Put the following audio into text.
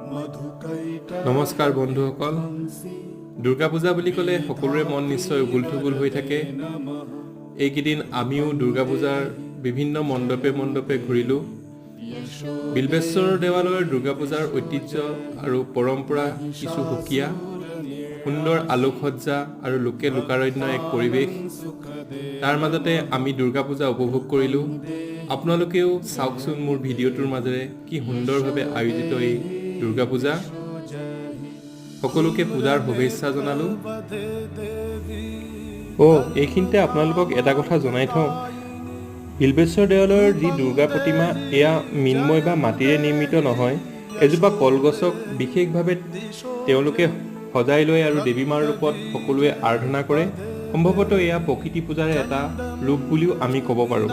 নমস্কাৰ বন্ধুসকল, দুৰ্গা পূজা বুলি ক'লে সকলোৰে মন নিশ্চয় উগুল-থুগুল হৈ থাকে। এইকেইদিন আমিও দুৰ্গা পূজাৰ বিভিন্ন মণ্ডপে ঘূৰিলোঁ। বিল্বেশ্বৰ দেৱালয়ৰ দুৰ্গা পূজাৰ ঐতিহ্য আৰু পৰম্পৰা কিছু সুকীয়া, সুন্দৰ আলোকসজ্জা আৰু লোকে লোকাৰণ্য এক পৰিৱেশ। তাৰ মাজতে আমি দুৰ্গা পূজা উপভোগ কৰিলোঁ। আপোনালোকেও চাওকচোন মোৰ ভিডিঅ'টোৰ মাজেৰে কি সুন্দৰভাৱে আয়োজিত এই দুৰ্গা পূজা। সকলোকে পূজাৰ শুভেচ্ছা জনালোঁ। এইখিনিতে আপোনালোকক এটা কথা জনাই থওঁ, বিল্বেশ্বৰ দেৱালয়ৰ যি দুৰ্গা প্ৰতিমা এয়া মৃন্ময় বা মাটিৰে নিৰ্মিত নহয়। এজোপা কলগছক বিশেষভাৱে তেওঁলোকে সজাই লয় আৰু দেৱী মাৰ ৰূপত সকলোৱে আৰাধনা কৰে। সম্ভৱতঃ এয়া প্ৰকৃতি পূজাৰে এটা ৰূপ বুলিও আমি ক'ব পাৰোঁ।